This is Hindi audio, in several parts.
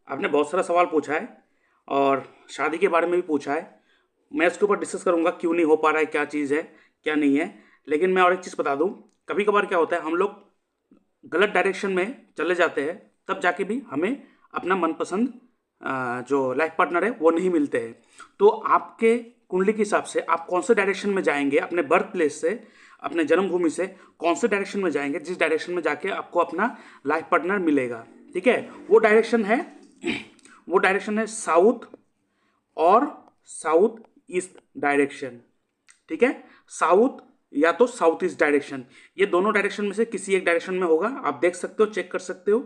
आपने बहुत सारा सवाल पूछा है और शादी के बारे में भी पूछा है। मैं उसके ऊपर डिस्कस करूंगा क्यों नहीं हो पा रहा है, क्या चीज़ है, क्या नहीं है। लेकिन मैं और एक चीज़ बता दूं, कभी कभार क्या होता है, हम लोग गलत डायरेक्शन में चले जाते हैं, तब जाके भी हमें अपना मनपसंद जो लाइफ पार्टनर है वो नहीं मिलते हैं। तो आपके कुंडली के हिसाब से आप कौन से डायरेक्शन में जाएंगे, अपने बर्थ प्लेस से, अपने जन्मभूमि से कौन से डायरेक्शन में जाएंगे, जिस डायरेक्शन में जाके आपको अपना लाइफ पार्टनर मिलेगा। ठीक है, वो डायरेक्शन है साउथ और साउथ ईस्ट डायरेक्शन। ठीक है, साउथ या तो साउथ ईस्ट डायरेक्शन, ये दोनों डायरेक्शन में से किसी एक डायरेक्शन में होगा। आप देख सकते हो, चेक कर सकते हो।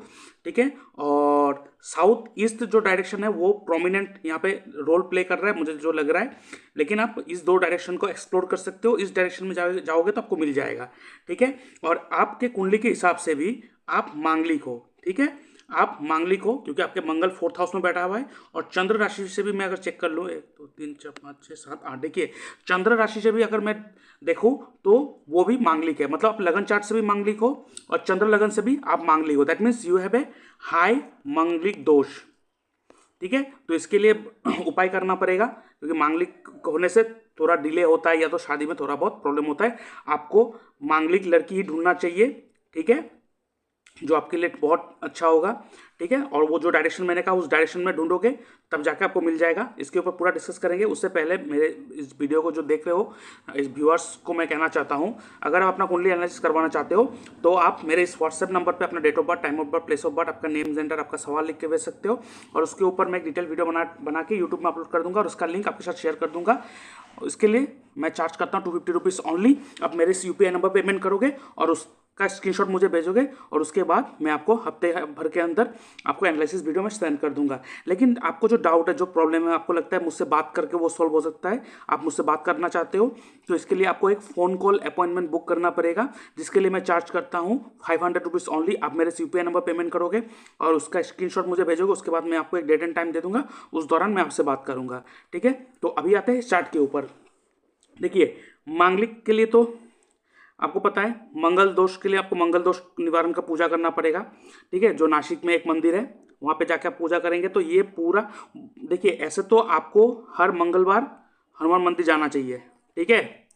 ठीक है, और साउथ ईस्ट जो डायरेक्शन है वो प्रोमिनेंट यहाँ पे रोल प्ले कर रहा है, मुझे जो लग रहा है। लेकिन आप इस दो डायरेक्शन को एक्सप्लोर कर सकते हो, इस डायरेक्शन में जाओगे तो आपको मिल जाएगा। ठीक है, और आपके कुंडली के हिसाब से भी आप मांगलिक हो। ठीक है, आप मांगलिक हो क्योंकि आपके मंगल 4th हाउस में बैठा हुआ है। और चंद्र राशि से भी मैं अगर चेक कर लूँ, 1 2 3 4 5 6 7 8, देखिए चंद्र राशि से भी अगर मैं देखूँ तो वो भी मांगलिक है। मतलब आप लगन चार्ट से भी मांगलिक हो और चंद्र लगन से भी आप मांगलिक हो। That means you have a high मांगलिक दोष। ठीक है, तो इसके लिए उपाय करना पड़ेगा क्योंकि मांगलिक होने से थोड़ा डिले होता है या तो शादी में थोड़ा बहुत प्रॉब्लम होता है। आपको मांगलिक लड़की ही ढूंढना चाहिए। ठीक है, जो आपके लिए बहुत अच्छा होगा। ठीक है, और वो जो डायरेक्शन मैंने कहा उस डायरेक्शन में ढूंढोगे तब जाके आपको मिल जाएगा। इसके ऊपर पूरा डिस्कस करेंगे। उससे पहले मेरे इस वीडियो को जो देख रहे हो, इस व्यूअर्स को मैं कहना चाहता हूं, अगर आप अपना कुंडली एनालिसिस करवाना चाहते हो तो आप मेरे इस व्हाट्सएप नंबर पर अपना date of birth, time of birth, place of birth, आपका नेम, जेंडर, आपका सवाल लिख के भेज सकते हो। और उसके ऊपर मैं एक डिटेल वीडियो बना के यूट्यूब में अपलोड कर दूंगा और उसका लिंक आपके साथ शेयर कर दूंगा। इसके लिए मैं चार्ज करता हूँ 250 रुपीज़ ऑनली। आप मेरे इस यूपीआई नंबर पेमेंट करोगे और उसका स्क्रीनशॉट मुझे भेजोगे और उसके बाद मैं आपको हफ्ते भर के अंदर आपको एनालिसिस वीडियो में सेंड कर दूंगा। लेकिन आपको जो डाउट है, जो प्रॉब्लम है, आपको लगता है मुझसे बात करके वो सॉल्व हो सकता है, आप मुझसे बात करना चाहते हो, तो इसके लिए आपको एक फ़ोन कॉल अपॉइंटमेंट बुक करना पड़ेगा, जिसके लिए मैं चार्ज करता हूँ 500 रुपीज़ ऑनली। आप मेरे यूपीआई नंबर पेमेंट करोगे और उसका स्क्रीनशॉट मुझे भेजोगे, उसके बाद मैं आपको एक डेट एंड टाइम दे दूंगा, उस दौरान मैं आपसे बात करूंगा। ठीक है, तो अभी आते हैं चार्ट के ऊपर। देखिए, मांगलिक के लिए तो आपको पता है, मंगल दोष के लिए आपको मंगल दोष निवारण का पूजा करना पड़ेगा। ठीक है, जो नासिक में एक मंदिर है वहाँ पे जाके आप पूजा करेंगे तो ये पूरा, देखिए ऐसे तो आपको हर मंगलवार हनुमान मंदिर जाना चाहिए। ठीक है,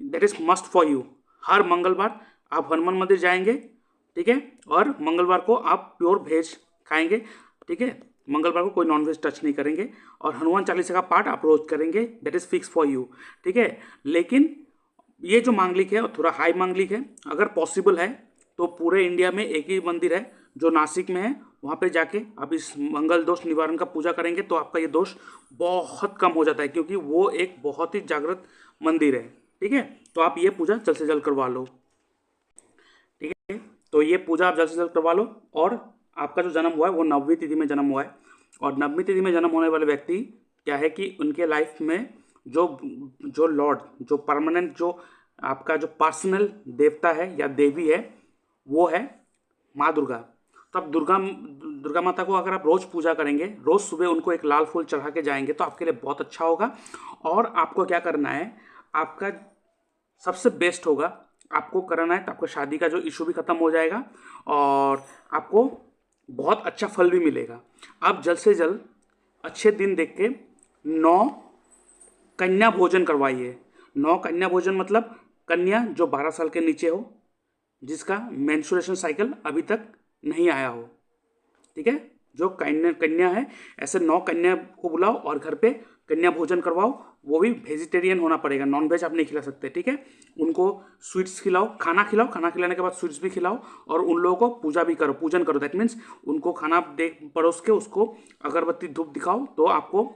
that is must for you. हर मंगलवार आप हनुमान मंदिर जाएंगे। ठीक है, और मंगलवार को आप प्योर वेज खाएंगे। ठीक है, मंगलवार को कोई नॉनवेज टच नहीं करेंगे और हनुमान चालीसा का पाठ आप रोज करेंगे। That is fix for you. ठीक है, लेकिन ये जो मांगलिक है और थोड़ा हाई मांगलिक है, अगर पॉसिबल है तो पूरे इंडिया में एक ही मंदिर है जो नासिक में है, वहाँ पे जाके आप इस मंगल दोष निवारण का पूजा करेंगे तो आपका ये दोष बहुत कम हो जाता है, क्योंकि वो एक बहुत ही जागृत मंदिर है। ठीक है, तो आप ये पूजा जल्द से जल्द करवा लो। ठीक है, तो ये पूजा आप जल्द से जल्द करवा लो। और आपका जो जन्म हुआ है वो 9वीं तिथि में जन्म हुआ है, और 9वीं तिथि में जन्म होने वाले व्यक्ति क्या है कि उनके लाइफ में जो जो लॉर्ड, जो परमानेंट, जो आपका जो पर्सनल देवता है या देवी है वो है माँ दुर्गा। तो आप दुर्गा दुर्गा माता को अगर आप रोज़ पूजा करेंगे, रोज़ सुबह उनको एक लाल फूल चढ़ा के जाएंगे तो आपके लिए बहुत अच्छा होगा। और आपको क्या करना है, आपका सबसे बेस्ट होगा, आपको करना है तो आपको शादी का जो इशू भी खत्म हो जाएगा और आपको बहुत अच्छा फल भी मिलेगा। आप जल्द से जल्द अच्छे दिन देख के 9 कन्या भोजन करवाइए। 9 कन्या भोजन मतलब कन्या जो 12 साल के नीचे हो, जिसका मेंस्ट्रुएशन साइकिल अभी तक नहीं आया हो। ठीक है, जो कन्या कन्या है, ऐसे 9 कन्या को बुलाओ और घर पे कन्या भोजन करवाओ। वो भी वेजिटेरियन होना पड़ेगा, नॉन वेज आप नहीं खिला सकते। ठीक है, उनको स्वीट्स खिलाओ, खाना खिलाओ, खाना खिलाने के बाद स्वीट्स भी खिलाओ और उन लोगों को पूजा भी करो, पूजन करो। दैट मीन्स उनको खाना दे परोस के उसको अगरबत्ती धूप दिखाओ, तो आपको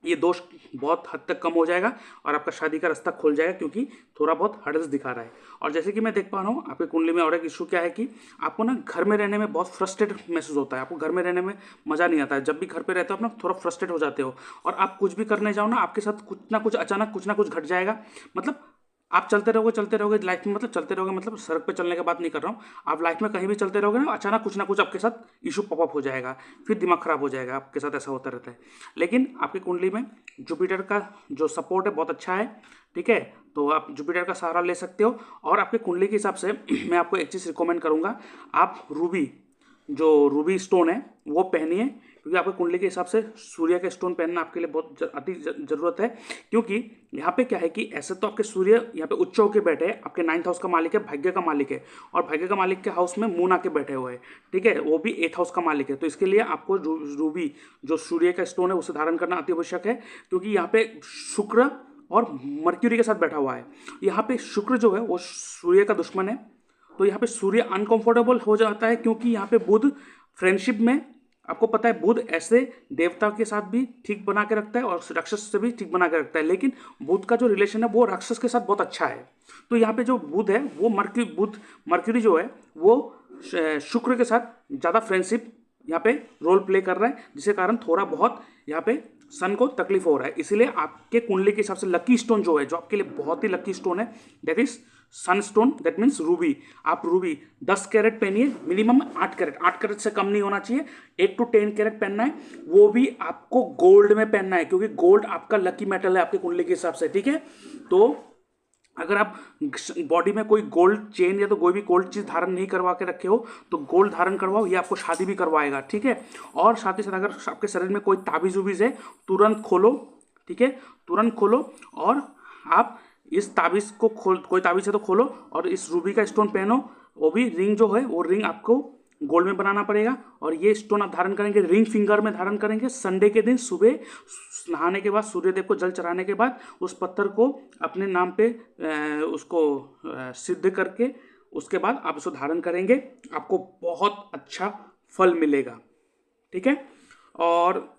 ये दोष बहुत हद तक कम हो जाएगा और आपका शादी का रास्ता खुल जाएगा, क्योंकि थोड़ा बहुत हर्डल्स दिखा रहा है। और जैसे कि मैं देख पा रहा हूँ आपकी कुंडली में और एक इशू क्या है कि आपको ना घर में रहने में बहुत फ्रस्ट्रेटेड महसूस होता है। आपको घर में रहने में मज़ा नहीं आता है। जब भी घर पे रहते हो आप ना थोड़ा फ्रस्ट्रेट हो जाते हो, और आप कुछ भी करने जाओ ना आपके साथ कुछ ना कुछ घट जाएगा। मतलब आप चलते रहोगे लाइफ में, मतलब चलते रहोगे, मतलब सड़क पे चलने की बात नहीं कर रहा हूँ। आप लाइफ में कहीं भी चलते रहोगे ना, अचानक कुछ ना कुछ आपके साथ इशू पॉपअप हो जाएगा, फिर दिमाग खराब हो जाएगा, आपके साथ ऐसा होता रहता है। लेकिन आपकी कुंडली में जुपिटर का जो सपोर्ट है बहुत अच्छा है। ठीक है, तो आप जुपिटर का सहारा ले सकते हो। और आपके कुंडली के हिसाब से मैं आपको एक चीज़ रिकमेंड करूँगा, आप रूबी, जो रूबी स्टोन है वो पहनिए, क्योंकि आपके कुंडली के हिसाब से सूर्य का स्टोन पहनना आपके लिए बहुत अति ज़रूरत है, क्योंकि यहाँ पे क्या है कि ऐसे तो आपके सूर्य यहाँ पे उच्च होकर बैठे हैं, आपके 9th हाउस का मालिक है, भाग्य का मालिक है, और भाग्य का मालिक के हाउस में मून आके बैठे हुए हैं, ठीक है, वो भी 8th हाउस का मालिक है। तो इसके लिए आपको रूबी जो सूर्य का स्टोन है उसे धारण करना अति आवश्यक है, क्योंकि यहाँ पे शुक्र और मर्क्यूरी के साथ बैठा हुआ है। यहाँ पे शुक्र जो है वो सूर्य का दुश्मन है, तो यहाँ पे सूर्य अनकंफर्टेबल हो जाता है, क्योंकि यहाँ पे बुध फ्रेंडशिप में, आपको पता है बुध ऐसे देवता के साथ भी ठीक बना के रखता है और राक्षस से भी ठीक बना के रखता है, लेकिन बुध का जो रिलेशन है वो राक्षस के साथ बहुत अच्छा है। तो यहाँ पे जो बुध है वो मर्क्यूरी जो है वो शुक्र के साथ ज़्यादा फ्रेंडशिप यहाँ पे रोल प्ले कर रहा है, जिसके कारण थोड़ा बहुत यहाँ पे सन को तकलीफ हो रहा है। इसीलिए आपके कुंडली के हिसाब से लकी स्टोन जो है, जो आपके लिए बहुत ही लकी स्टोन है, that is sun stone, that means ruby. आप रूबी 10 कैरेट पहनिए, मिनिमम 8 कैरेट से कम नहीं होना चाहिए, 8 to 10 कैरेट पहनना है, वो भी आपको गोल्ड में पहनना है, क्योंकि गोल्ड आपका लकी मेटल है आपके कुंडली के हिसाब से, ठीक है। तो अगर आप बॉडी में कोई गोल्ड चेन या तो कोई भी गोल्ड चीज़ धारण नहीं करवा के रखे हो तो गोल्ड धारण करवाओ, ये आपको शादी भी करवाएगा, ठीक है। और साथ ही साथ अगर आपके शरीर में कोई ताबीज़ उबीज़ है तुरंत खोलो, ठीक है, तुरंत खोलो, और आप इस ताबीज़ को कोई ताबीज़ है तो खोलो और इस रूबी का स्टोन पहनो। वो भी रिंग जो है वो रिंग आपको गोल्ड में बनाना पड़ेगा, और ये स्टोन आप धारण करेंगे रिंग फिंगर में धारण करेंगे। संडे के दिन सुबह नहाने के बाद, सूर्यदेव को जल चढ़ाने के बाद, उस पत्थर को अपने नाम पे उसको सिद्ध करके उसके बाद आप उसको धारण करेंगे, आपको बहुत अच्छा फल मिलेगा, ठीक है। और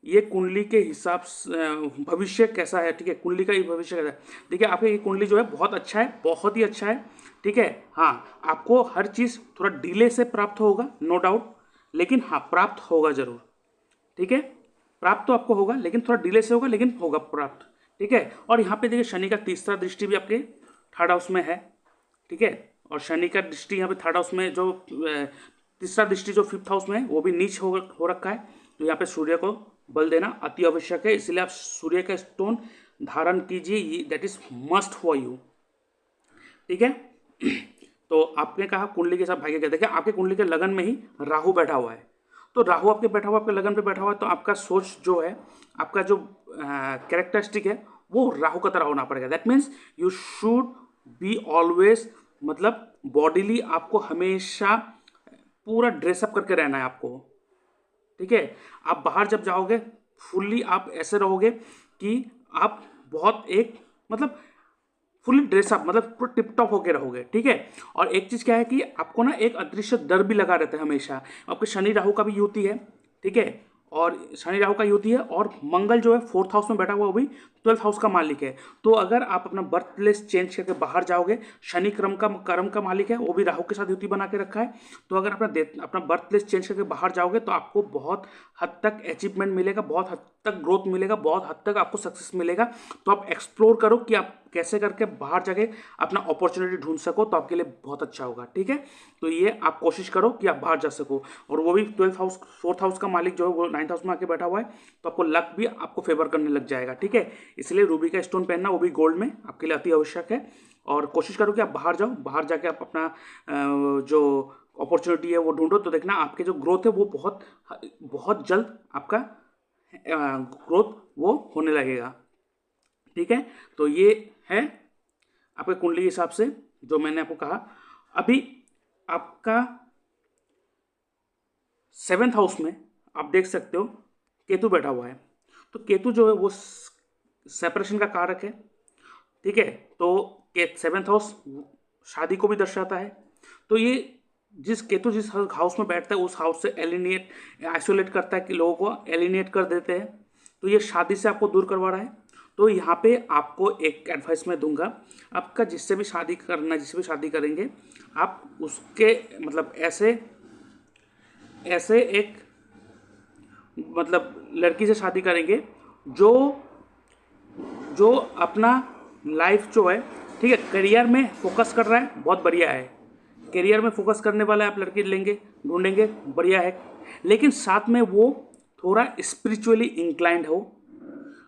ये कुंडली के हिसाब से भविष्य कैसा है, ठीक है, कुंडली का ये भविष्य कैसा है। देखिए आपकी ये कुंडली जो है बहुत अच्छा है, बहुत ही अच्छा है, ठीक है। हाँ, आपको हर चीज़ थोड़ा डिले से प्राप्त होगा, नो डाउट, लेकिन हाँ प्राप्त होगा जरूर, ठीक है। प्राप्त तो आपको होगा लेकिन थोड़ा डिले से होगा, लेकिन होगा प्राप्त, ठीक है। और यहाँ पे देखिए शनि का तीसरा दृष्टि भी आपके 3rd हाउस में है, ठीक है। और शनि का दृष्टि यहाँ पे 3rd हाउस में, जो तीसरा दृष्टि जो 5th हाउस में है वो भी नीच हो रखा है। तो यहाँ पे सूर्य को बल देना अति आवश्यक है, इसलिए आप सूर्य का स्टोन धारण कीजिए, that is must for you, ठीक है। तो आपने कहा कुंडली के साथ भाग्य क्या, देखिए आपके कुंडली के लगन में ही राहु बैठा हुआ है, तो राहु आपके बैठा हुआ, आपके लगन पे बैठा हुआ है, तो आपका सोच जो है, आपका जो कैरेक्टरिस्टिक है वो राहु का तरह होना पड़ेगा। That means you should be always, मतलब बॉडीली आपको हमेशा पूरा ड्रेसअप करके रहना है आपको, ठीक है। आप बाहर जब जाओगे फुल्ली आप ऐसे रहोगे कि आप बहुत एक मतलब फुल्ली ड्रेसअप, मतलब पूरा टिप टॉप होके रहोगे, ठीक है। और एक चीज़ क्या है कि आपको ना एक अदृश्य डर भी लगा रहता है हमेशा। आपके शनि राहु का भी युति है, ठीक है, और शनि राहु का युति है, और मंगल जो है 4th हाउस में बैठा हुआ वो भी 12th हाउस का मालिक है। तो अगर आप अपना बर्थ प्लेस चेंज करके बाहर जाओगे, शनि कर्म का मालिक है, वो भी राहु के साथ युति बना के रखा है। तो अगर अपना बर्थ प्लेस चेंज करके बाहर जाओगे तो आपको बहुत हद तक अचीवमेंट मिलेगा, बहुत हद तक ग्रोथ मिलेगा, बहुत हद तक आपको सक्सेस मिलेगा। तो आप एक्सप्लोर करो कि आप कैसे करके बाहर जाके अपना अपॉर्चुनिटी ढूंढ सको, तो आपके लिए बहुत अच्छा होगा, ठीक है। तो ये आप कोशिश करो कि आप बाहर जा सको, और वो भी 12th हाउस 4th हाउस का मालिक जो है वो 9th हाउस में आके बैठा हुआ है, तो आपको लक भी आपको फेवर करने लग जाएगा, ठीक है। इसलिए रूबी का स्टोन पहनना, वो भी गोल्ड में, आपके लिए अति आवश्यक है। और कोशिश करो कि आप बाहर जाओ, बाहर जाके आप अपना जो अपॉर्चुनिटी है वो ढूंढो, तो देखना आपके जो ग्रोथ है वो बहुत बहुत जल्द आपका ग्रोथ वो होने लगेगा, ठीक है। तो ये है आपके कुंडली के हिसाब से जो मैंने आपको कहा। अभी आपका 7th हाउस में आप देख सकते हो केतु बैठा हुआ है, तो केतु जो है वो सेपरेशन का कारक है, ठीक है। तो 7th हाउस शादी को भी दर्शाता है। तो ये केतु जिस हाउस में बैठता है उस हाउस से आइसोलेट करता है, कि लोगों को एलिनेट कर देते हैं, तो ये शादी से आपको दूर करवा रहा है। तो यहाँ पे आपको एक एडवाइस मैं दूंगा, आपका जिससे भी शादी करेंगे आप उसके मतलब ऐसे एक मतलब लड़की से शादी करेंगे जो अपना लाइफ जो है, ठीक है, करियर में फोकस कर रहा है, बहुत बढ़िया है। करियर में फोकस करने वाला आप लड़की ढूंढेंगे, बढ़िया है, लेकिन साथ में वो थोड़ा स्पिरिचुअली इंक्लाइंड हो,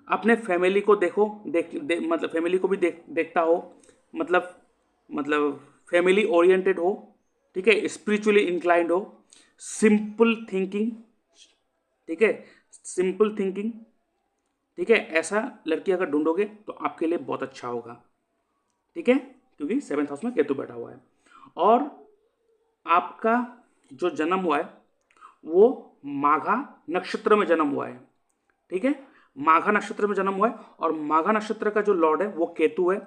अपने फैमिली को मतलब फैमिली को भी देखता हो, मतलब फैमिली ओरिएंटेड हो, ठीक है, स्पिरिचुअली इंक्लाइंड हो, सिंपल थिंकिंग, ठीक है, सिंपल थिंकिंग, ठीक है, ऐसा लड़की अगर ढूंढोगे तो आपके लिए बहुत अच्छा होगा, ठीक है, क्योंकि 7th हाउस में केतु बैठा हुआ है। और आपका जो जन्म हुआ है वो माघा नक्षत्र में जन्म हुआ है, ठीक है, माघा नक्षत्र में जन्म हुआ है, और माघा नक्षत्र का जो लॉर्ड है वो केतु है,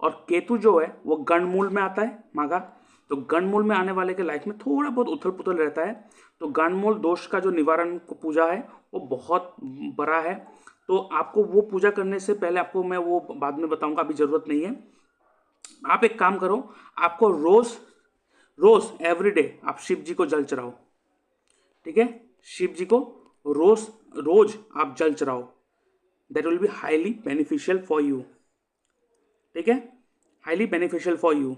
और केतु जो है वो गणमूल में आता है माघा। तो गणमूल में आने वाले के लाइफ में थोड़ा बहुत उथल पुथल रहता है। तो गणमूल दोष का जो निवारण को पूजा है वो बहुत बड़ा है, तो आपको वो पूजा करने से पहले, आपको मैं वो बाद में बताऊंगा, अभी जरूरत नहीं है। आप एक काम करो, आपको रोज रोज एवरीडे आप शिव जी को जल चढ़ाओ, ठीक है, शिव जी को रोज रोज आप जल चढ़ाओ, that will be highly beneficial for you, ठीक है, हाईली बेनिफिशियल फॉर यू,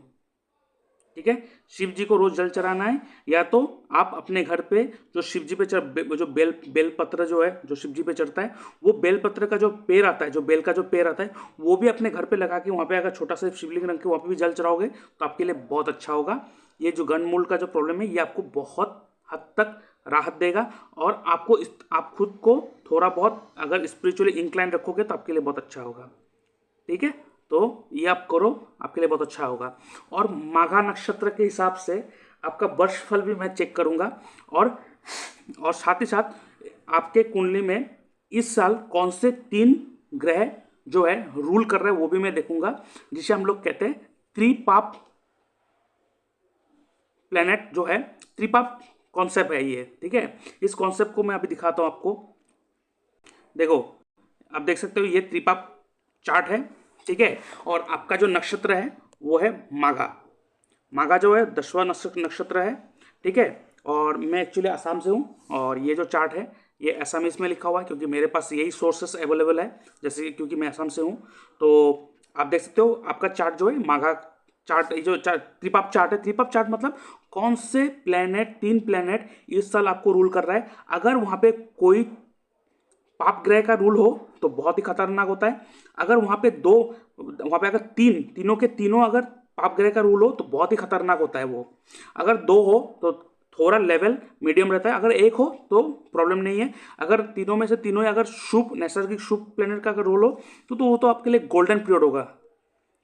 ठीक है। शिव जी को रोज जल चढ़ाना है, या तो आप अपने घर पे जो शिव जी पे जो बेल पत्र जो है जो शिव जी पे चढ़ता है, वो बेल पत्र का जो पेड़ आता है, जो बेल का जो पेड़ आता है, वो भी अपने घर पे लगा के वहाँ पे अगर छोटा सा शिवलिंग रख के वहाँ पे भी जल चढ़ाओगे तो आपके लिए बहुत अच्छा होगा। ये जो गणमूल का जो प्रॉब्लम है ये आपको बहुत हद तक राहत देगा, और आपको आप खुद को थोड़ा बहुत अगर स्पिरिचुअली इंक्लाइन रखोगे तो आपके लिए बहुत अच्छा होगा, ठीक है। तो ये आप करो, आपके लिए बहुत अच्छा होगा। और माघा नक्षत्र के हिसाब से आपका वर्ष फल भी मैं चेक करूंगा, और साथ ही साथ आपके कुंडली में इस साल कौन से 3 ग्रह जो है रूल कर रहे हैं वो भी मैं देखूंगा, जिसे हम लोग कहते हैं त्रिपाप प्लेनेट जो है, त्रिपाप कॉन्सेप्ट है ये, ठीक है। इस कॉन्सेप्ट को मैं अभी दिखाता हूं आपको। देखो, आप देख सकते हो ये त्रिपाप चार्ट है, ठीक है, और आपका जो नक्षत्र है वो है माघा। माघा जो है 10वां नक्षत्र है, ठीक है। और मैं एक्चुअली असम से हूँ, और ये जो चार्ट है ये असमीज में लिखा हुआ है, क्योंकि मेरे पास यही सोर्सेस अवेलेबल है, जैसे क्योंकि मैं असम से हूँ। तो आप देख सकते हो आपका चार्ट जो है माघा चार्ट, ये जो त्रिपाप चार्ट है, त्रिपाप चार्ट मतलब कौन से प्लेनेट, 3 प्लेनेट इस साल आपको रूल कर रहा है। अगर वहाँ पे कोई पाप ग्रह का रूल हो तो बहुत ही खतरनाक होता है। अगर वहाँ पे अगर तीनों के तीनों अगर पाप ग्रह का रूल हो तो बहुत ही खतरनाक होता है वो। अगर 2 हो तो थोड़ा लेवल मीडियम रहता है, अगर 1 हो तो प्रॉब्लम नहीं है। अगर तीनों में से तीनों अगर शुभ नैसर्गिक शुभ प्लेनेट का अगर रोल हो तो वो तो आपके लिए गोल्डन पीरियड होगा,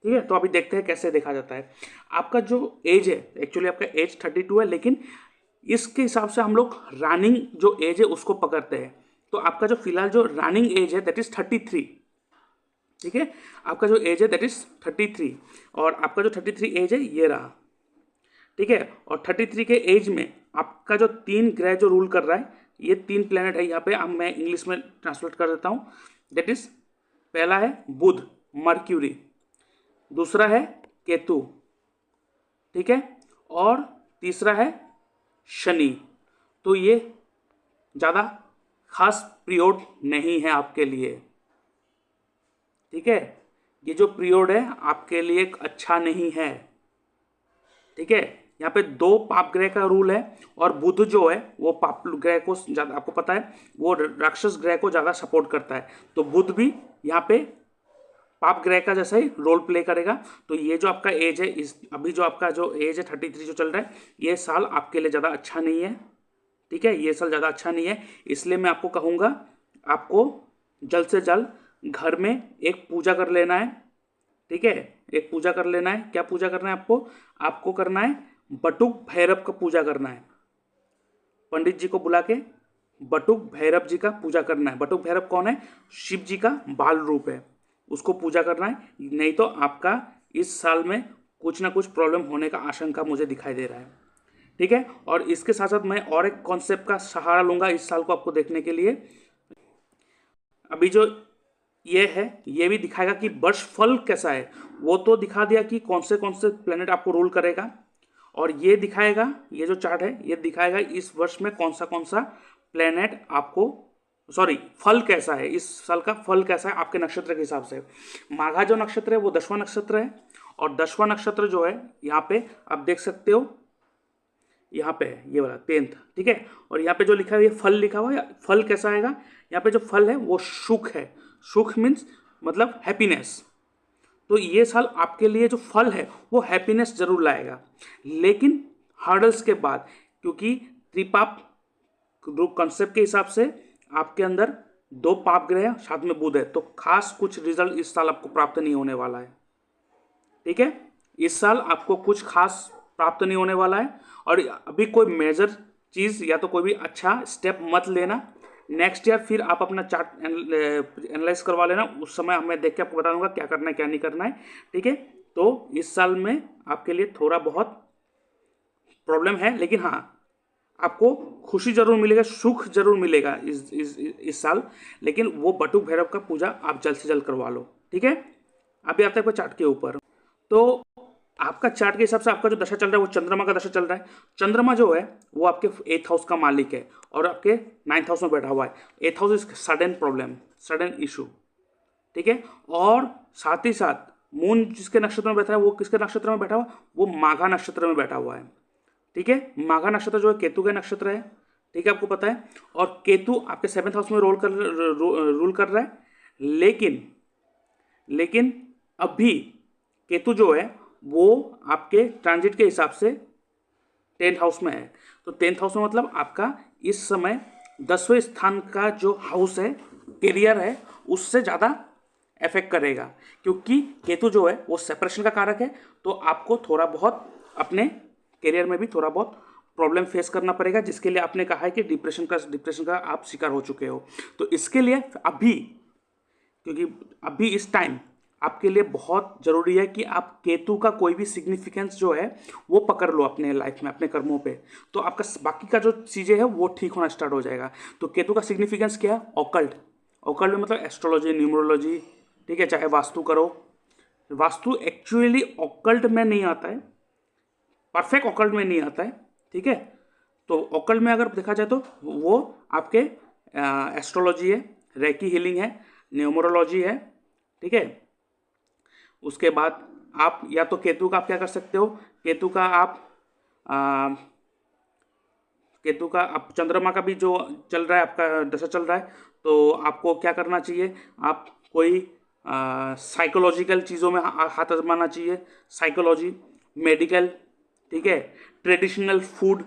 ठीक है। तो अभी देखते हैं कैसे देखा जाता है। आपका जो एज है, एक्चुअली आपका एज 32 है, लेकिन इसके हिसाब से हम लोग रनिंग जो एज है उसको पकड़ते हैं। तो आपका जो फिलहाल जो रनिंग एज है दैट इज 33, ठीक है, आपका जो एज है दैट इज 33, और आपका जो 33 एज है ये रहा, ठीक है। और 33 के एज में आपका जो 3 ग्रह जो रूल कर रहा है, ये 3 प्लेनेट है यहाँ पे, अब मैं इंग्लिश में ट्रांसलेट कर देता हूँ। दैट इज, पहला है बुध मर्क्यूरी, दूसरा है केतु, ठीक है, और तीसरा है शनि। तो ये ज़्यादा खास पीरियड नहीं है आपके लिए, ठीक है, ये जो पीरियड है आपके लिए अच्छा नहीं है, ठीक है। यहाँ पे 2 पाप ग्रह का रूल है, और बुध जो है वो पाप ग्रह को ज़्यादा, आपको पता है वो राक्षस ग्रह को ज़्यादा सपोर्ट करता है, तो बुध भी यहाँ पे पाप ग्रह का जैसा ही रोल प्ले करेगा। तो ये जो आपका एज है, इस अभी जो आपका जो एज है 33 जो चल रहा है, ये साल आपके लिए ज़्यादा अच्छा नहीं है, ठीक है, ये साल ज़्यादा अच्छा नहीं है। इसलिए मैं आपको कहूँगा आपको जल्द से जल्द घर में एक पूजा कर लेना है, ठीक है, एक पूजा कर लेना है। क्या पूजा करना है आपको करना है बटुक भैरव का पूजा करना है। पंडित जी को बुला के बटुक भैरव जी का पूजा करना है। बटुक भैरव कौन है? शिव जी का बाल रूप है, उसको पूजा करना है, नहीं तो आपका इस साल में कुछ ना कुछ प्रॉब्लम होने का आशंका मुझे दिखाई दे रहा है, ठीक है। और इसके साथ साथ मैं और एक कॉन्सेप्ट का सहारा लूंगा इस साल को आपको देखने के लिए। अभी जो ये है ये भी दिखाएगा कि वर्ष फल कैसा है, वो तो दिखा दिया कि कौन से प्लेनेट आपको रूल करेगा, और ये दिखाएगा, ये जो चार्ट है ये दिखाएगा इस वर्ष में कौन सा प्लेनेट आपको, सॉरी, फल कैसा है, इस साल का फल कैसा है आपके नक्षत्र के हिसाब से। माघा जो नक्षत्र है वो 10वां नक्षत्र है, और 10वां नक्षत्र जो है यहाँ पे आप देख सकते हो, यहाँ पे है ये वाला 10th, ठीक है। और यहाँ पे जो लिखा है ये फल लिखा हुआ है, फल कैसा आएगा, यहाँ पे जो फल है वो सुख है। सुख मीन्स मतलब हैप्पीनेस। तो ये साल आपके लिए जो फल है वो हैप्पीनेस जरूर लाएगा, लेकिन हर्डल्स के बाद, क्योंकि त्रिपाप कॉन्सेप्ट के हिसाब से आपके अंदर 2 पाप ग्रह है, साथ में बुध है, तो खास कुछ रिजल्ट इस साल आपको प्राप्त नहीं होने वाला है। ठीक है, इस साल आपको कुछ खास प्राप्त नहीं होने वाला है। और अभी कोई मेजर चीज़ या तो कोई भी अच्छा स्टेप मत लेना। नेक्स्ट ईयर फिर आप अपना चार्ट एनालाइज करवा लेना, उस समय मैं देख के आपको बता दूंगा क्या करना है क्या नहीं करना है। ठीक है, तो इस साल में आपके लिए थोड़ा बहुत प्रॉब्लम है, लेकिन हाँ आपको खुशी जरूर मिलेगा, सुख जरूर मिलेगा इस साल। लेकिन वो बटुक भैरव का पूजा आप जल्द से जल्द करवा लो। ठीक है, अभी आता है चार्ट के ऊपर। तो आपका चार्ट के हिसाब से आपका जो दशा चल रहा है वो चंद्रमा का दशा चल रहा है। चंद्रमा जो है वो आपके 8th हाउस का मालिक है और आपके 9th हाउस में बैठा हुआ है। 8th house is sudden problem, sudden issue. ठीक है, और साथ ही साथ मून जिसके नक्षत्र में बैठा है वो किसके नक्षत्र में बैठा हुआ है, वो माघा नक्षत्र में बैठा हुआ है। ठीक है, माघा नक्षत्र जो है केतु का नक्षत्र है। ठीक है, आपको पता है। और केतु आपके 7th हाउस में रूल कर रहा है। लेकिन अभी केतु जो है वो आपके ट्रांजिट के हिसाब से 10th हाउस में है। तो 10th हाउस में मतलब आपका इस समय 10वें स्थान का जो हाउस है, करियर है, उससे ज़्यादा इफेक्ट करेगा, क्योंकि केतु जो है वो सेपरेशन का कारक है। तो आपको थोड़ा बहुत अपने करियर में भी थोड़ा बहुत प्रॉब्लम फेस करना पड़ेगा, जिसके लिए आपने कहा है कि डिप्रेशन का आप शिकार हो चुके हो। तो इसके लिए अभी, क्योंकि अभी इस टाइम आपके लिए बहुत ज़रूरी है कि आप केतु का कोई भी सिग्निफिकेंस जो है वो पकड़ लो अपने लाइफ में, अपने कर्मों पे। तो आपका बाकी का जो चीज़ें है वो ठीक होना स्टार्ट हो जाएगा। तो केतु का सिग्निफिकेंस क्या है, ऑकल्ट। ऑकल्ट में मतलब एस्ट्रोलॉजी, न्यूमरोलॉजी। ठीक है, चाहे वास्तु करो। वास्तु एक्चुअली ऑकल्ट में नहीं आता है, परफेक्ट ऑकल्ट में नहीं आता है। ठीक है, तो ऑकल्ट में अगर देखा जाए तो वो आपके एस्ट्रोलॉजी है, रेकी हीलिंग है, न्यूमरोलॉजी है। ठीक है, उसके बाद आप या तो केतु का आप क्या कर सकते हो, केतु का आप चंद्रमा का भी जो चल रहा है, आपका दशा चल रहा है, तो आपको क्या करना चाहिए, आप कोई साइकोलॉजिकल चीज़ों में हाथ आजमाना चाहिए। साइकोलॉजी, मेडिकल, ठीक है, ट्रेडिशनल फूड,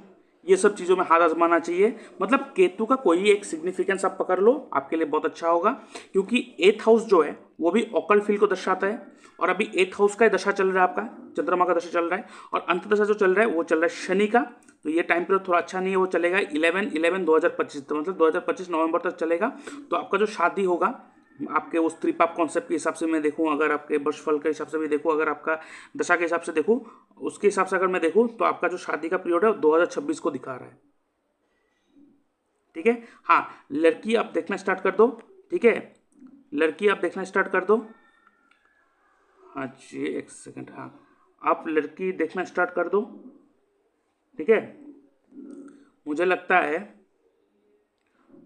ये सब चीज़ों में हाथ आजमाना चाहिए। मतलब केतु का कोई एक सिग्निफिकेंस आप पकड़ लो, आपके लिए बहुत अच्छा होगा। क्योंकि 8th हाउस जो है वो भी ऑकल्ट फील्ड को दर्शाता है, और अभी 8th हाउस का दशा चल रहा है, आपका चंद्रमा का दशा चल रहा है, और अंत दशा जो चल रहा है वो चल रहा है शनि का। तो ये टाइम पीरियड थोड़ा अच्छा नहीं है, वो चलेगा 11/11/2025, तो मतलब 2025 नवंबर तक चलेगा। तो आपका जो शादी होगा, आपके उस त्रिपाप कॉन्सेप्ट के हिसाब से मैं देखूं, अगर आपके वर्षफल के हिसाब से भी देखूं, अगर आपका दशा के हिसाब से देखूं, उसके हिसाब से अगर मैं देखूं, तो आपका जो शादी का पीरियड है 2026 को दिखा रहा है। ठीक है, हाँ, लड़की आप देखना स्टार्ट कर दो। ठीक है, लड़की आप देखना स्टार्ट कर दो। हाँ जी, एक सेकंड, हाँ, आप लड़की देखना स्टार्ट कर दो। ठीक है, मुझे लगता है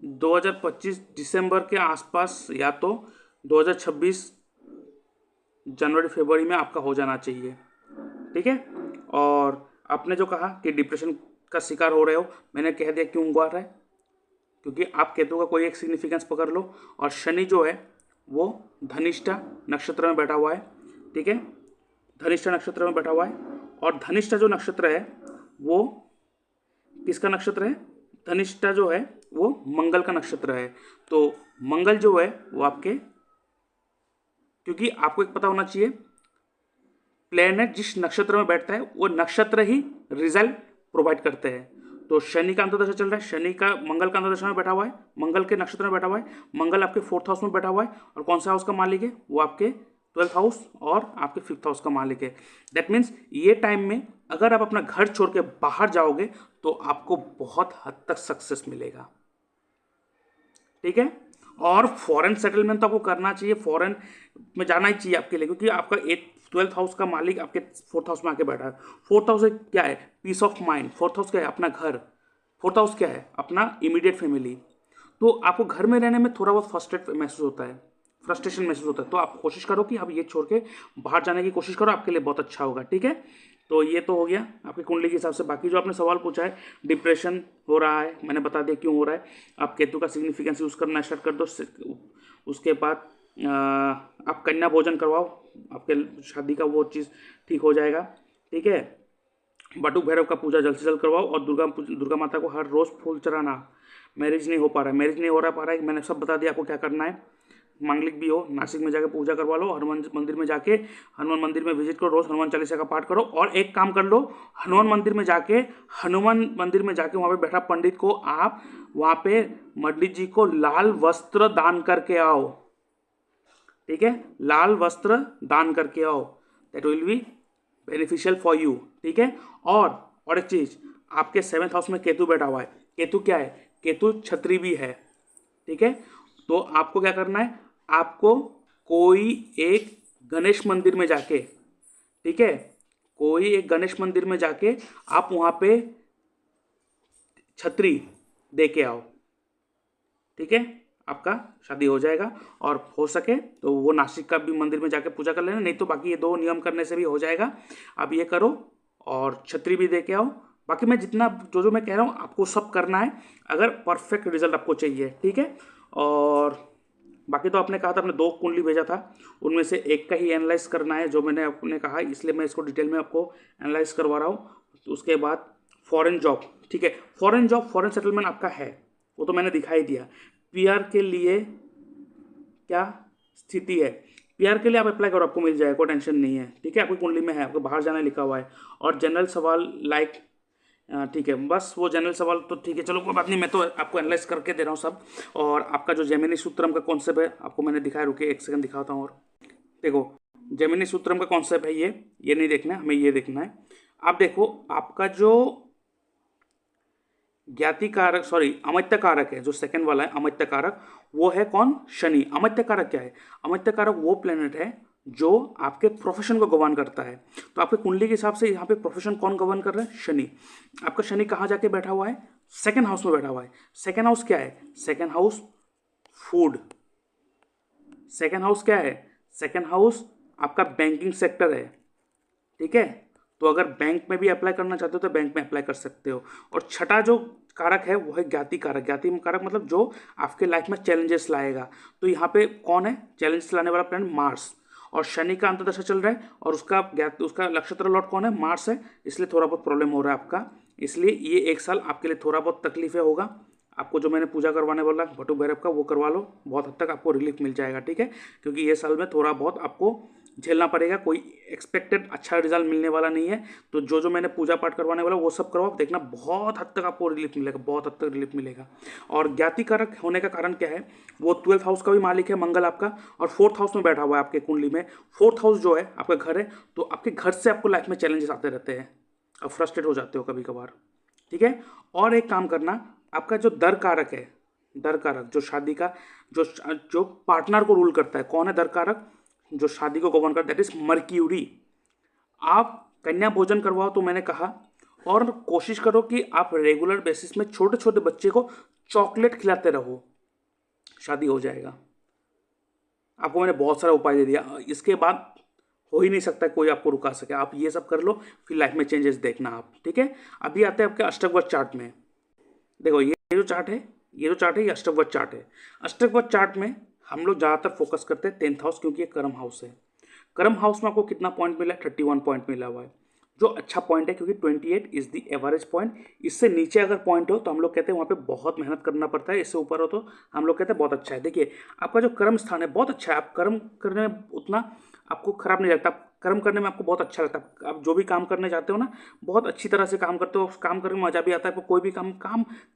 2025 दिसंबर के आसपास या तो 2026 जनवरी फरवरी में आपका हो जाना चाहिए। ठीक है, और आपने जो कहा कि डिप्रेशन का शिकार हो रहे हो, मैंने कह दिया क्यों हुआ रहा है, क्योंकि आप केतु का कोई एक सिग्निफिकेंस पकड़ लो, और शनि जो है वो धनिष्ठा नक्षत्र में बैठा हुआ है। ठीक है, धनिष्ठा नक्षत्र में बैठा हुआ है, और धनिष्ठा जो नक्षत्र है वो किसका नक्षत्र है, धनिष्ठा जो है वो मंगल का नक्षत्र है। तो मंगल जो है वो आपके, क्योंकि आपको एक पता होना चाहिए, प्लेनेट जिस नक्षत्र में बैठता है वो नक्षत्र ही रिजल्ट प्रोवाइड करते हैं। तो शनि का अंतर्दशा चल रहा है, शनि का मंगल का अंतर्दशा में बैठा हुआ है, मंगल के नक्षत्र में बैठा हुआ है, मंगल आपके 4th हाउस में बैठा हुआ है, और कौन सा हाउस का मालिक है, वो आपके 12th हाउस और आपके 5th हाउस का मालिक है। दैट मीन्स ये टाइम में अगर आप अपना घर छोड़ के बाहर जाओगे तो आपको बहुत हद तक सक्सेस मिलेगा। ठीक है, और फॉरेन सेटलमेंट तो आपको करना चाहिए, फॉरेन में जाना ही चाहिए आपके लिए, क्योंकि आपका 12th हाउस का मालिक आपके 4th हाउस में आके बैठा है। 4th हाउस क्या है, piece of mind. 4th house क्या है, अपना घर। 4th हाउस क्या है, अपना इमीडिएट फैमिली। तो आपको घर में रहने में थोड़ा बहुत फ्रस्ट्रेशन महसूस होता है। तो आप कोशिश करो कि आप ये छोड़ के बाहर जाने की कोशिश करो, आपके लिए बहुत अच्छा होगा। ठीक है, तो ये तो हो गया आपकी कुंडली के हिसाब से। बाकी जो आपने सवाल पूछा है, डिप्रेशन हो रहा है, मैंने बता दिया क्यों हो रहा है। आप केतु का सिग्निफिकेंस यूज़ करना स्टार्ट कर दो। उसके बाद आप कन्या भोजन करवाओ, आपके शादी का वो चीज़ ठीक हो जाएगा। ठीक है, बटुक भैरव का पूजा जल्द से जल्द करवाओ, और दुर्गा माता को हर रोज़ फूल चढ़ाना। मैरिज नहीं हो पा रहा है, मैरिज नहीं हो पा रहा है, मैंने सब बता दिया आपको क्या करना है। मांगलिक भी हो, नासिक में जाके पूजा करवा लो, हनुमान मंदिर में जाके हनुमान मंदिर में विजिट करो, रोज हनुमान चालीसा का पाठ करो। और एक काम कर लो, हनुमान मंदिर में जाके वहाँ पे बैठा पंडित को आप वहाँ पे पंडित जी को लाल वस्त्र दान करके आओ, ठीक है, लाल वस्त्र दान करके आओ, that will be beneficial for you, ठीक है। और एक चीज, आपके 7th हाउस में केतु बैठा हुआ है। केतु क्या है? केतु छत्री भी है, ठीक है। तो आपको क्या करना है, आपको कोई एक गणेश मंदिर में जाके, ठीक है, कोई एक गणेश मंदिर में जाके आप वहां पे छतरी दे के आओ, ठीक है, आपका शादी हो जाएगा। और हो सके तो वो नासिक का भी मंदिर में जाके पूजा कर लेना, नहीं तो बाकी ये 2 नियम करने से भी हो जाएगा। अब ये करो और छतरी भी दे के आओ। बाकी मैं जितना जो मैं कह रहा हूँ आपको सब करना है, अगर परफेक्ट रिजल्ट आपको चाहिए, ठीक है। और बाकी तो आपने कहा था, आपने 2 कुंडली भेजा था, उनमें से एक का ही एनालाइज करना है जो मैंने आपने कहा, इसलिए मैं इसको डिटेल में आपको एनालाइज करवा रहा हूँ। तो उसके बाद फॉरेन जॉब, ठीक है, फॉरेन जॉब, फॉरेन सेटलमेंट आपका है, वो तो मैंने दिखाई दिया। पीआर के लिए क्या स्थिति है? पीआर के लिए आप अप्लाई करो, आपको मिल जाएगा, कोई टेंशन नहीं है, ठीक है। आपकी कुंडली में है, आपको बाहर जाना लिखा हुआ है। और जनरल सवाल लाइक, ठीक है, बस वो जनरल सवाल तो ठीक है, चलो कोई बात नहीं, मैं तो आपको एनालाइज करके दे रहा हूँ सब। और आपका जो जेमिनी सूत्रम का कॉन्सेप्ट है आपको मैंने दिखाया, रुकिए 1 सेकंड दिखाता हूँ। और देखो, जेमिनी सूत्रम का कॉन्सेप्ट है ये नहीं देखना है, हमें ये देखना है। आप देखो, आपका जो ज्ञाति कारक, सॉरी अमत्य कारक है, जो सेकंड वाला है अमत्य कारक, वो है कौन? शनि। अमत्य कारक क्या है? अमत्य कारक वो प्लेनेट है जो आपके प्रोफेशन को गवर्न करता है। तो आपके कुंडली के हिसाब से यहाँ पे प्रोफेशन कौन गवर्न कर रहा है? शनि। आपका शनि कहाँ जाके बैठा हुआ है? 2nd हाउस में बैठा हुआ है। 2nd हाउस क्या है? 2nd house food. 2nd house क्या है? 2nd हाउस आपका बैंकिंग सेक्टर है, ठीक है। तो अगर बैंक में भी अप्लाई करना चाहते हो तो बैंक में अप्लाई कर सकते हो। और छठा जो कारक है वो है ज्ञाति कारक। ज्ञाति कारक मतलब जो आपके लाइफ में चैलेंजेस लाएगा। तो यहाँ पे कौन है चैलेंजेस लाने वाला प्लैनेट? मार्स। और शनि का अंतर्दशा चल रहा है और उसका नक्षत्र लॉर्ड कौन है? मार्स है। इसलिए थोड़ा बहुत प्रॉब्लम हो रहा है आपका। इसलिए ये 1 साल आपके लिए थोड़ा बहुत तकलीफें होगा। आपको जो मैंने पूजा करवाने बोला भट्टू भैरव का, वो करवा लो, बहुत हद तक आपको रिलीफ मिल जाएगा, ठीक है। क्योंकि ये साल में थोड़ा बहुत आपको झेलना पड़ेगा, कोई एक्सपेक्टेड अच्छा रिजल्ट मिलने वाला नहीं है। तो जो मैंने पूजा पाठ करवाने वाला वो सब करवाओ, देखना बहुत हद तक आपको रिलीफ मिलेगा, बहुत हद तक रिलीफ मिलेगा। और ज्ञाति कारक होने का कारण क्या है? वो 12th हाउस का भी मालिक है मंगल आपका, और 4th हाउस में बैठा हुआ है आपके कुंडली में। 4th हाउस जो है आपका घर है, तो आपके घर से आपको लाइफ में चैलेंजेस आते रहते हैं, अब फ्रस्ट्रेट हो जाते हो कभी कभार, ठीक है। और एक काम करना, आपका जो दर कारक है, दर कारक जो शादी का जो पार्टनर को रूल करता है, कौन है दर कारक? जो शादी को गवर्न करता है, दैट इज मर्क्यूरी। आप कन्या भोजन करवाओ तो मैंने कहा, और कोशिश करो कि आप रेगुलर बेसिस में छोटे छोटे बच्चे को चॉकलेट खिलाते रहो, शादी हो जाएगा। आपको मैंने बहुत सारा उपाय दे दिया, इसके बाद हो ही नहीं सकता कोई आपको रुका सके। आप ये सब कर लो, फिर लाइफ में चेंजेस देखना आप, ठीक है। अभी आते हैं आपके अष्टकवच चार्ट में। देखो ये जो चार्ट है, ये अष्टकवच चार्ट है। अष्टकवच चार्ट में हम लोग ज़्यादातर फोकस करते हैं 10th हाउस, क्योंकि ये कर्म हाउस है। कर्म हाउस में आपको कितना पॉइंट मिला है? 31 पॉइंट मिला हुआ है, जो अच्छा पॉइंट है, क्योंकि 28 इज द एवरेज पॉइंट। इससे नीचे अगर पॉइंट हो तो हम लोग कहते हैं वहाँ पे बहुत मेहनत करना पड़ता है, इससे ऊपर हो तो हम लोग कहते हैं बहुत अच्छा है। देखिए आपका जो कर्म स्थान है बहुत अच्छा है, आप कर्म करने में उतना आपको खराब नहीं लगता, कर्म करने में आपको बहुत अच्छा लगता है। आप जो भी काम करने जाते हो ना, बहुत अच्छी तरह से काम करते हो, काम करने में मजा भी आता है आपको, कोई भी काम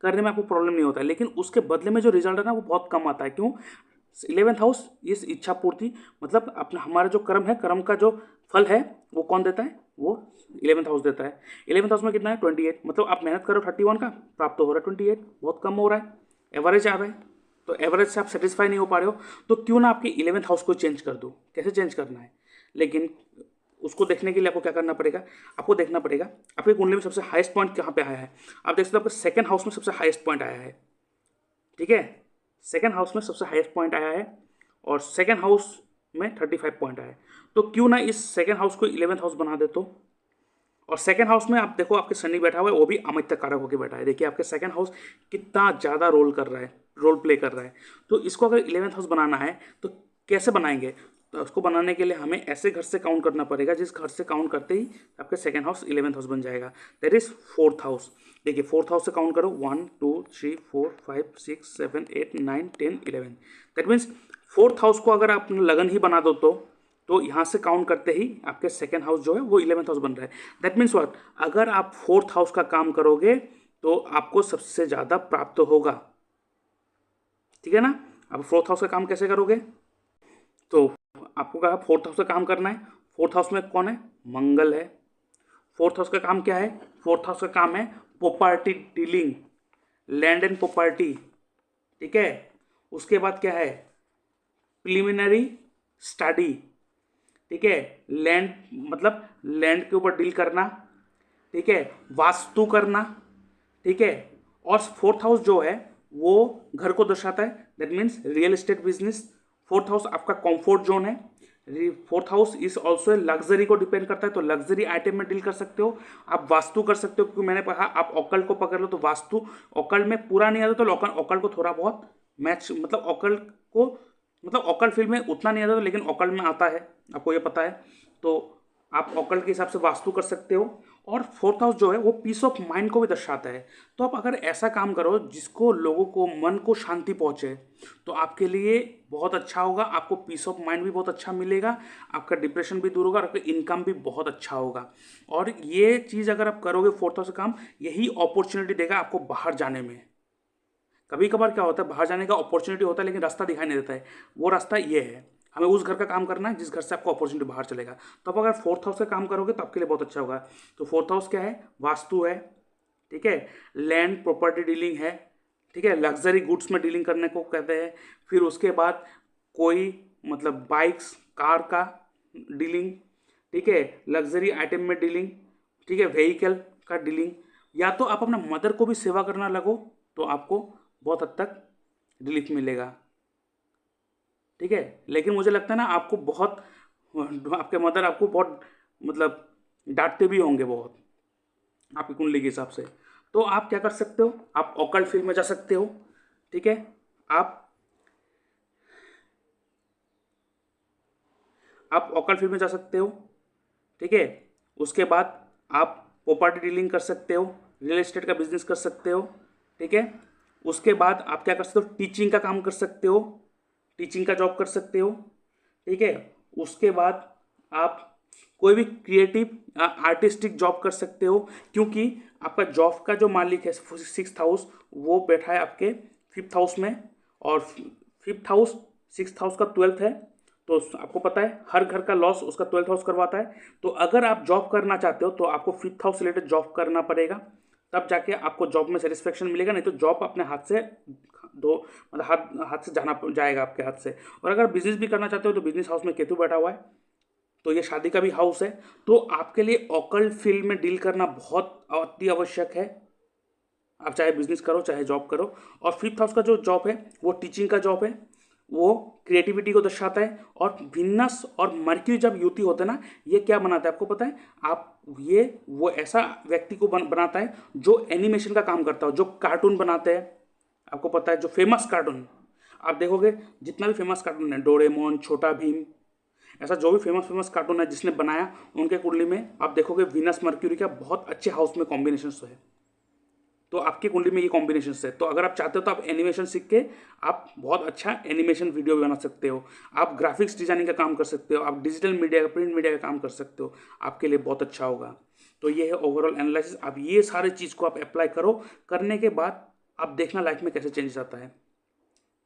करने में आपको प्रॉब्लम नहीं होता है। लेकिन उसके बदले में जो रिजल्ट है ना वो बहुत कम आता है। क्यों? 11th हाउस इस इच्छा पूर्ति, मतलब अपना हमारा जो कर्म है, कर्म का जो फल है वो कौन देता है? वो 11th हाउस देता है। 11th हाउस में कितना है? 28। मतलब आप मेहनत करो 31 का, प्राप्त हो रहा है 28, बहुत कम हो रहा है, एवरेज आ रहा है। तो एवरेज से आप सेटिस्फाई नहीं हो पा रहे हो, तो क्यों ना आपके 11th हाउस को चेंज कर दो। कैसे चेंज करना है? लेकिन उसको देखने के लिए आपको क्या करना पड़ेगा? आपको देखना पड़ेगा आपकी कुंडली में सबसे हाईएस्ट पॉइंट कहाँ पे आया है। आप देख सकते हो आपके 2nd हाउस में सबसे हाईएस्ट पॉइंट आया है, ठीक है। 2nd हाउस में सबसे हाईएस्ट पॉइंट आया है, और 2nd हाउस में 35 पॉइंट आया है। तो क्यों ना इस 2nd हाउस को 11th हाउस बना दे तो। और 2nd हाउस में आप देखो आपके शनि बैठा हुआ है, वो भी अमित्य कारक होकर बैठा है। देखिए आपके 2nd हाउस कितना ज़्यादा रोल प्ले कर रहा है। तो इसको अगर 11th हाउस बनाना है तो कैसे बनाएंगे? तो उसको बनाने के लिए हमें ऐसे घर से काउंट करना पड़ेगा जिस घर से काउंट करते ही आपके सेकेंड हाउस 11th हाउस बन जाएगा, दैट इज 4th हाउस। देखिए 4th हाउस से काउंट करो 1 2 3 4 5 6 7 8 9 10 11, दैट मीन्स 4th हाउस को अगर आप लगन ही बना दो तो यहाँ से काउंट करते ही आपके सेकेंड हाउस जो है वो 11th हाउस बन रहा है। दैट मीन्स व्हाट, अगर आप 4th हाउस का काम करोगे तो आपको सबसे ज़्यादा प्राप्त होगा, ठीक है ना। अब 4th हाउस का काम कैसे करोगे, तो आपको कहा 4th हाउस का काम करना है। 4th हाउस में कौन है, मंगल है। 4th हाउस का काम क्या है, 4th हाउस का काम है property dealing, land and property, ठीक है। उसके बाद क्या है, प्रिलिमिनरी स्टडी, ठीक है, लैंड मतलब लैंड के ऊपर डील करना, ठीक है, वास्तु करना, ठीक है। और 4th हाउस जो है वो घर को दर्शाता है, that means real estate business. 4th house आपका कंफर्ट जोन है। 4th house is also luxury को डिपेंड करता है, तो लग्जरी आइटम में डील कर सकते हो। आप वास्तु कर सकते हो, क्योंकि मैंने कहा आप ऑकल्ट को पकड़ लो तो वास्तु ऑकल्ट में पूरा नहीं आता, तो ऑकल्ट को थोड़ा बहुत मैच, मतलब ऑकल्ट को, मतलब ऑकल्ट फील्ड में उतना नहीं आता, लेकिन ऑकल्ट में आता है, आपको ये पता है। तो आप ऑकल्ट के हिसाब से वास्तु कर सकते हो। और 4th हाउस जो है वो पीस ऑफ माइंड को भी दर्शाता है। तो आप अगर ऐसा काम करो जिसको लोगों को मन को शांति पहुंचे, तो आपके लिए बहुत अच्छा होगा। आपको पीस ऑफ माइंड भी बहुत अच्छा मिलेगा, आपका डिप्रेशन भी दूर होगा और आपका इनकम भी बहुत अच्छा होगा। और ये चीज़ अगर आप करोगे 4th हाउस का काम, यही अपॉर्चुनिटी देगा आपको बाहर जाने में। कभी कभार क्या होता है, बाहर जाने का अपॉर्चुनिटी होता है लेकिन रास्ता दिखाई नहीं देता है, वो रास्ता ये है, हमें उस घर का काम करना है जिस घर से आपको अपॉर्चुनिटी बाहर चलेगा। तो आप अगर 4th हाउस का काम करोगे तो आपके लिए बहुत अच्छा होगा। तो 4th हाउस क्या है, वास्तु है, ठीक है, लैंड प्रॉपर्टी डीलिंग है, ठीक है, लग्जरी गुड्स में डीलिंग करने को कहते हैं। फिर उसके बाद कोई मतलब बाइक्स कार का डीलिंग, ठीक है, लग्जरी आइटम में डीलिंग, ठीक है, व्हीकल का डीलिंग। या तो आप अपना मदर को भी सेवा करना लगो तो आपको बहुत हद तक रिलीफ मिलेगा, ठीक है। लेकिन मुझे लगता है ना आपको बहुत, आपके मदर आपको बहुत मतलब डांटते भी होंगे बहुत आपकी कुंडली के हिसाब से। तो आप क्या कर सकते हो, आप ऑकल्ट फील्ड में जा सकते हो, ठीक है। आप ऑकल्ट फील्ड में जा सकते हो, ठीक है। उसके बाद आप प्रॉपर्टी डीलिंग कर सकते हो, रियल एस्टेट का बिजनेस कर सकते हो, ठीक है। उसके बाद आप क्या कर सकते हो, टीचिंग का काम कर सकते हो, टीचिंग का जॉब कर सकते हो, ठीक है। उसके बाद आप कोई भी क्रिएटिव आर्टिस्टिक जॉब कर सकते हो, क्योंकि आपका जॉब का जो मालिक है 6th हाउस वो बैठा है आपके 5th हाउस में, और 5th हाउस 6th हाउस का 12th है। तो आपको पता है हर घर का लॉस उसका 12th हाउस करवाता है। तो अगर आप जॉब करना चाहते हो तो आपको 5th हाउस रिलेटेड जॉब करना पड़ेगा, तब जाके आपको जॉब में सेटिस्फेक्शन मिलेगा, नहीं तो जॉब अपने हाथ से दो, मतलब हाथ से जाएगा आपके हाथ से। और अगर बिजनेस भी करना चाहते हो तो बिजनेस हाउस में केतु बैठा हुआ है, तो ये शादी का भी हाउस है। तो आपके लिए ऑकल्ट फील्ड में डील करना बहुत अति आवश्यक है, आप चाहे बिजनेस करो चाहे जॉब करो। और 5th हाउस का जो जॉब है वो टीचिंग का जॉब है, वो क्रिएटिविटी को दर्शाता है। और विनस और मर्क्यूरी जब युति होते हैं ना, ये क्या बनाता है आपको पता है, आप ये वो ऐसा व्यक्ति को बनाता है जो एनिमेशन का काम करता हो, जो कार्टून बनाते हैं। आपको पता है जो फेमस कार्टून आप देखोगे, जितना भी फेमस कार्टून है, डोरेमोन, छोटा भीम, ऐसा जो भी फेमस कार्टून है जिसने बनाया, उनके कुंडली में आप देखोगे विनस मर्क्यूरी का बहुत अच्छे हाउस में कॉम्बिनेशन है। तो आपकी कुंडली में ये कॉम्बिनेशन है। तो अगर आप चाहते हो तो आप एनिमेशन सीख के आप बहुत अच्छा एनिमेशन वीडियो भी बना सकते हो, आप ग्राफिक्स डिजाइनिंग का काम कर सकते हो, आप डिजिटल मीडिया प्रिंट मीडिया का काम कर सकते हो, आपके लिए बहुत अच्छा होगा। तो ये है ओवरऑल एनालिसिस। आप ये सारे चीज़ को आप अप्लाई करो, करने के बाद आप देखना लाइफ में कैसे चेंजेस आता है,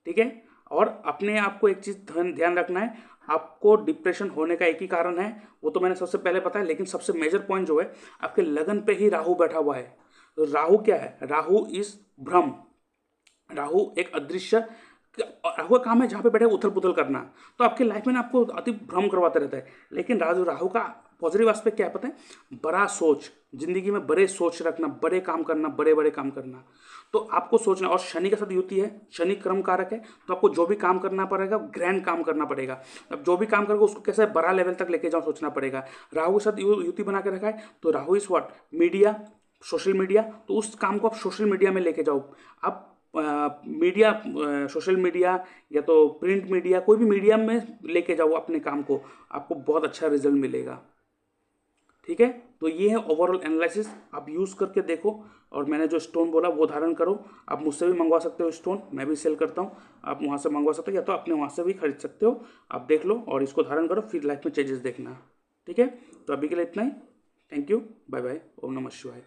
ठीक है। और अपने आप को एक चीज़ ध्यान रखना है, आपको डिप्रेशन होने का एक ही कारण है, वो तो मैंने सबसे पहले बताया, लेकिन सबसे मेजर पॉइंट जो है आपके लगन पे ही राहु बैठा हुआ है। तो राहु क्या है, राहु इज भ्रम, राहु एक अदृश्य, राहु का काम है जहाँ पे बैठे उथल पुथल करना। तो आपके लाइफ में ना आपको अति भ्रम करवाता रहता है। लेकिन राहु का पॉजिटिव एस्पेक्ट क्या है पता है, बड़ा सोच, जिंदगी में बड़े सोच रखना, बड़े काम करना, बड़े बड़े काम करना। तो आपको सोचना, और शनि के साथ युति है, शनि क्रम कारक है, तो आपको जो भी काम करना पड़ेगा ग्रैंड काम करना पड़ेगा। अब जो भी काम करोगे उसको कैसे बड़ा लेवल तक लेके जाओ सोचना पड़ेगा। राहु के साथ युति बना के रखा है, तो Rahu is what, media, social media. तो उस काम को आप सोशल मीडिया में लेके जाओ, आप मीडिया, सोशल मीडिया या तो प्रिंट मीडिया, कोई भी मीडियम में लेके जाओ अपने काम को, आपको बहुत अच्छा रिजल्ट मिलेगा। ठीक है, तो ये है ओवरऑल एनालिसिस, आप यूज़ करके देखो। और मैंने जो स्टोन बोला वो धारण करो। आप मुझसे भी मंगवा सकते हो स्टोन, मैं भी सेल करता हूँ, आप वहाँ से मंगवा सकते हो या तो अपने वहाँ से भी खरीद सकते हो। आप देख लो और इसको धारण करो, फिर लाइफ में चेंजेस देखना। ठीक है, तो अभी के लिए इतना ही। थैंक यू, बाय बाय, ओम नमः शिवाय।